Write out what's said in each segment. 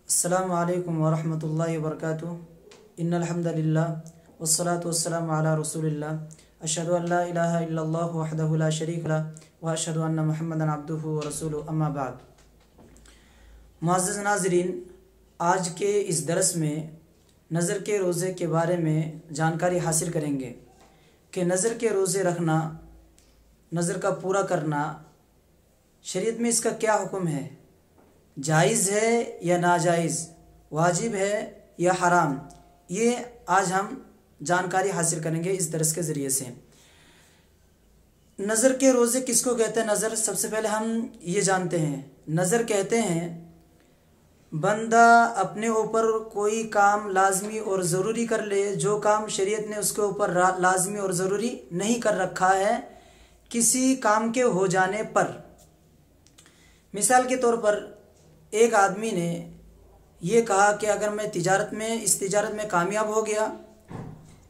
अस्सलामु अलैकुम वरहमतुल्लाहि वबरकातुहू। इन्नल हम्दुलिल्लाह वस्सलातु वस्सलामु अला रसूलिल्लाह अशहदु अल्ला इलाहा इल्लल्लाहु वहदहु ला शरीका लह व अशहदु अन्ना मुहम्मदन अब्दुहु व रसूलुहु अम्मा बाद। मुअज़्ज़िज़ नाज़रीन, आज के इस दरस में नज़र के रोज़े के बारे में जानकारी हासिल करेंगे कि नज़र के रोज़े रखना, नज़र का पूरा करना, शरीयत में इसका क्या हुक्म है, जायज़ है या नाजायज़, वाजिब है या हराम, ये आज हम जानकारी हासिल करेंगे इस दरस के ज़रिए से। नज़र के रोज़े किसको कहते हैं? नज़र सबसे पहले हम ये जानते हैं, नज़र कहते हैं बंदा अपने ऊपर कोई काम लाजमी और ज़रूरी कर ले, जो काम शरीयत ने उसके ऊपर लाजमी और ज़रूरी नहीं कर रखा है, किसी काम के हो जाने पर। मिसाल के तौर पर एक आदमी ने ये कहा कि अगर मैं इस तिजारत में कामयाब हो गया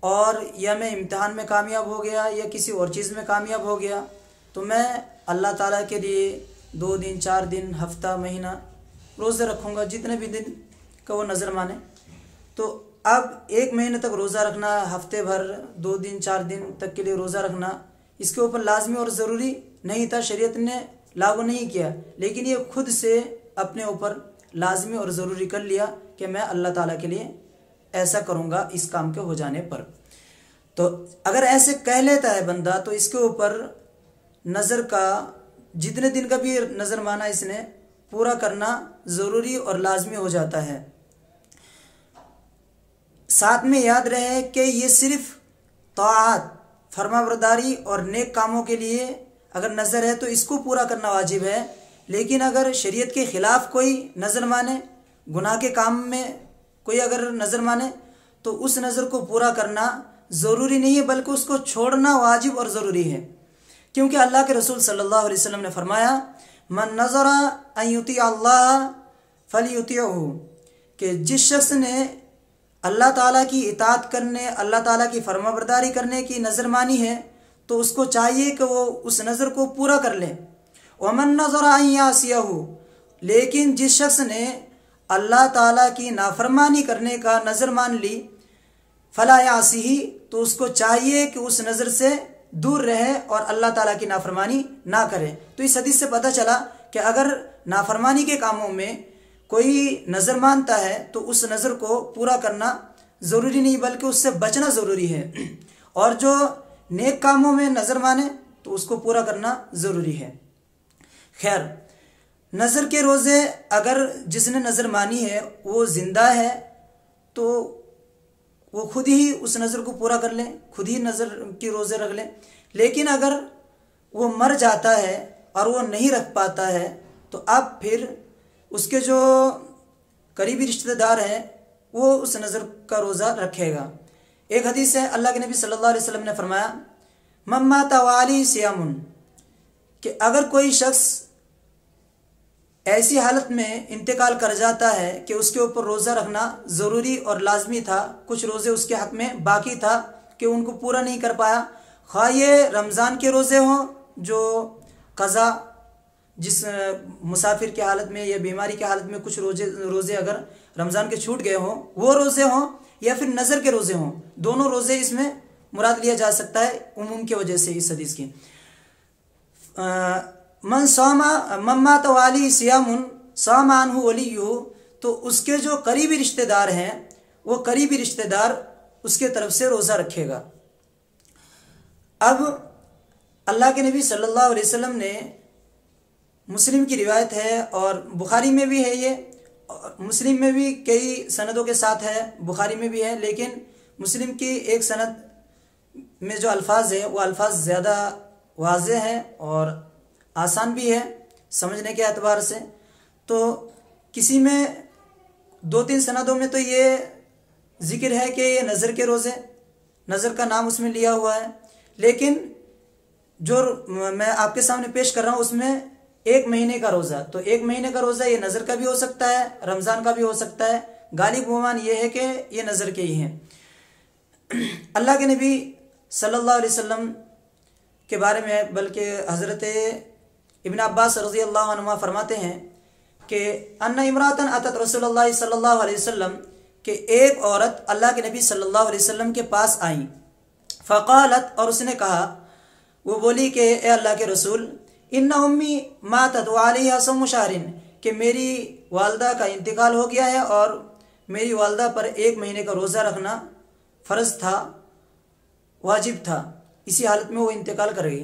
और या मैं इम्तिहान में कामयाब हो गया या किसी और चीज़ में कामयाब हो गया तो मैं अल्लाह ताला के लिए 2 दिन, 4 दिन, हफ्ता, महीना रोज़े रखूँगा, जितने भी दिन का वो नज़र माने। तो अब 1 महीने तक रोज़ा रखना, हफ्ते भर, 2 दिन, 4 दिन तक के लिए रोज़ा रखना, इसके ऊपर लाजमी और ज़रूरी नहीं था, शरीयत ने लागू नहीं किया, लेकिन ये खुद से अपने ऊपर लाजमी और ज़रूरी कर लिया कि मैं अल्लाह ताला के लिए ऐसा करूँगा इस काम के हो जाने पर। तो अगर ऐसे कह लेता है बंदा तो इसके ऊपर नज़र का जितने दिन का भी नज़र माना इसने पूरा करना ज़रूरी और लाजमी हो जाता है। साथ में याद रहे कि ये सिर्फ तआत, फरमाबरदारी और नेक कामों के लिए अगर नज़र है तो इसको पूरा करना वाजिब है, लेकिन अगर शरीयत के ख़िलाफ़ कोई नज़र माने, गुनाह के काम में कोई अगर नज़र माने तो उस नज़र को पूरा करना ज़रूरी नहीं है, बल्कि उसको छोड़ना वाजिब और ज़रूरी है। क्योंकि अल्लाह के रसूल सल्लल्लाहु अलैहि वसल्लम ने फरमाया, मन नज़रा अन युती अल्लाह फलयुतिअहु, कि जिस शख्स ने अल्लाह ताला की इताअत करने, अल्लाह ताला की फरमाबरदारी करने की नज़र मानी है तो उसको चाहिए कि वो उस नज़र को पूरा कर ले। वमन नज़रा अन यासियहु, लेकिन जिस शख्स ने अल्लाह ताला की नाफरमानी करने का नज़र मान ली, फला यासिही, तो उसको चाहिए कि उस नज़र से दूर रहे और अल्लाह ताला की नाफरमानी ना करे। तो इस हदीस से पता चला कि अगर नाफरमानी के कामों में कोई नज़र मानता है तो उस नज़र को पूरा करना ज़रूरी नहीं, बल्कि उससे बचना ज़रूरी है, और जो नेक कामों में नज़र माने तो उसको पूरा करना ज़रूरी है। खैर, नज़र के रोज़े अगर जिसने नज़र मानी है वो ज़िंदा है तो वो खुद ही उस नज़र को पूरा कर ले, खुद ही नज़र की रोज़े रख ले। लेकिन अगर वो मर जाता है और वो नहीं रख पाता है तो अब फिर उसके जो करीबी रिश्तेदार हैं वो उस नज़र का रोज़ा रखेगा। एक हदीस है, अल्लाह के नबी सल्लल्लाहु अलैहि वसल्लम ने फरमाया, मम्मा तवाली सियामुन, कि अगर कोई शख्स ऐसी हालत में इंतकाल कर जाता है कि उसके ऊपर रोज़ा रखना ज़रूरी और लाजमी था, कुछ रोज़े उसके हक़ में बाकी था कि उनको पूरा नहीं कर पाया, ख़्वाह ये रमज़ान के रोज़े हों जो क़ज़ा, जिस मुसाफिर की हालत में या बीमारी की हालत में कुछ रोज़े अगर रमज़ान के छूट गए हों वो रोज़े हों, या फिर नज़र के रोज़े हों, दोनों रोज़े इसमें मुराद लिया जा सकता है उमूम की वजह से इस हदीस की। मन सामा मम्मा तवाली सियामुन सामा अनहु वलिय्युहु, तो उसके जो करीबी रिश्तेदार हैं वो करीबी रिश्तेदार उसके तरफ से रोज़ा रखेगा। अब अल्लाह के नबी सल्लल्लाहु अलैहि वसल्लम ने, मुस्लिम की रिवायत है और बुखारी में भी है, ये मुस्लिम में भी कई सनदों के साथ है, बुखारी में भी है, लेकिन मुस्लिम की एक सनद में जो अल्फाज है वो अल्फाज ज़्यादा वाज़ेह है और आसान भी है समझने के एतबार से। तो किसी में 2-3 सनदों में तो ये जिक्र है कि ये नज़र के रोज़े, नज़र का नाम उसमें लिया हुआ है, लेकिन जो मैं आपके सामने पेश कर रहा हूँ उसमें 1 महीने का रोज़ा, तो 1 महीने का रोज़ा ये नज़र का भी हो सकता है, रमज़ान का भी हो सकता है, गालिब गुमान ये है कि ये नज़र के ही हैं। अल्लाह के नबी सल्लल्लाहु अलैहि वसल्लम के बारे में बल्कि हज़रत इब्न अब्बास रज़ी अल्लाह अन्हुमा फरमाते हैं कि अन्ना इमरातन अतत रसूलुल्लाह सल्लल्लाहु अलैहि वसल्लम, कि एक औरत अल्लाह के नबी सल्लल्लाहु अलैहि वसल्लम के पास आई। फ़क़ालत, और उसने कहा, वो बोली कि ए अल्लाह के रसूल, इन्ना उम्मी मातत व अलैहा सौमु शहरिन, कि मेरी वालदा का इंतकाल हो गया है और मेरी वालदा पर 1 महीने का रोज़ा रखना फ़र्ज था, वाजिब था। इसी हालत में वो इंतकाल कर गई।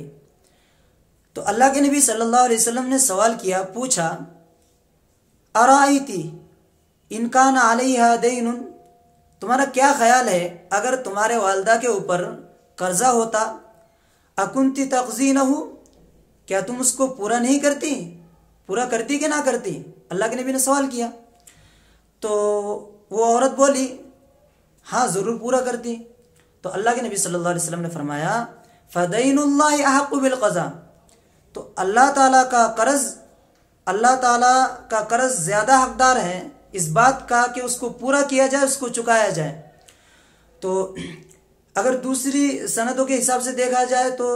तो अल्लाह के नबी सल्लल्लाहु अलैहि वसल्लम ने सवाल किया, पूछा, अराइती इनकान अलैहा दैनुन, तुम्हारा क्या ख्याल है अगर तुम्हारे वालदा के ऊपर कर्जा होता, अकुंती तक़ज़ीनहु, क्या तुम उसको पूरा नहीं करती, पूरा करती कि ना करती? अल्लाह के नबी ने सवाल किया। तो वो औरत बोली, हाँ ज़रूर पूरा करती। तो अल्लाह के नबी सल्लल्लाहु अलैहि वसल्लम ने फरमाया, फ़दैनुल्लाहि अहक़्क़ु बिल क़ज़ा, तो अल्लाह ताला का कर्ज ज़्यादा हकदार है इस बात का कि उसको पूरा किया जाए, उसको चुकाया जाए। तो अगर दूसरी सनदों के हिसाब से देखा जाए तो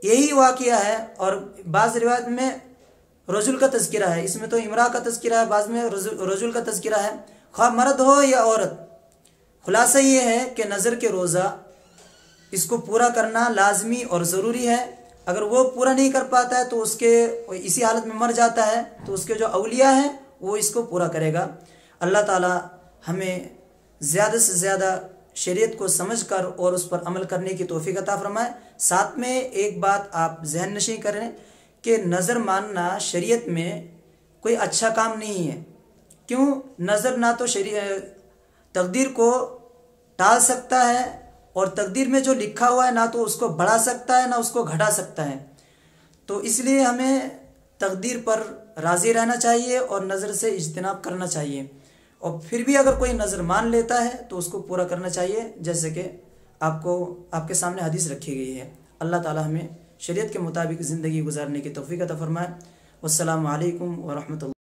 यही वाक़िया है, और बाज़ रिवायत में रजुल का तज़किरा है, इसमें तो इमरा का तज़किरा है, बाज़ में रजुल का तज़किरा है, ख़्वाह मर्द हो या औरत। खुलासा ये है कि नज़र के रोज़ा इसको पूरा करना लाजमी और ज़रूरी है। अगर वो पूरा नहीं कर पाता है तो उसके इसी हालत में मर जाता है तो उसके जो औलिया हैं वो इसको पूरा करेगा। अल्लाह ताला हमें ज़्यादा से ज़्यादा शरीयत को समझकर और उस पर अमल करने की तौफीक अता फरमाए। साथ में एक बात आप जहन नशीं करें कि नज़र मानना शरीयत में कोई अच्छा काम नहीं है। क्यों? नज़र ना तो तकदीर को टाल सकता है, और तकदीर में जो लिखा हुआ है ना तो उसको बढ़ा सकता है ना उसको घटा सकता है। तो इसलिए हमें तकदीर पर राज़ी रहना चाहिए और नज़र से इज्तिनाब करना चाहिए। और फिर भी अगर कोई नज़र मान लेता है तो उसको पूरा करना चाहिए, जैसे कि आपके सामने हदीस रखी गई है। अल्लाह ताला हमें शरीयत के मुताबिक ज़िंदगी गुजारने की तौफीक अता फरमाए। वस्सलामु अलैकुम व रहमतुल्लाह।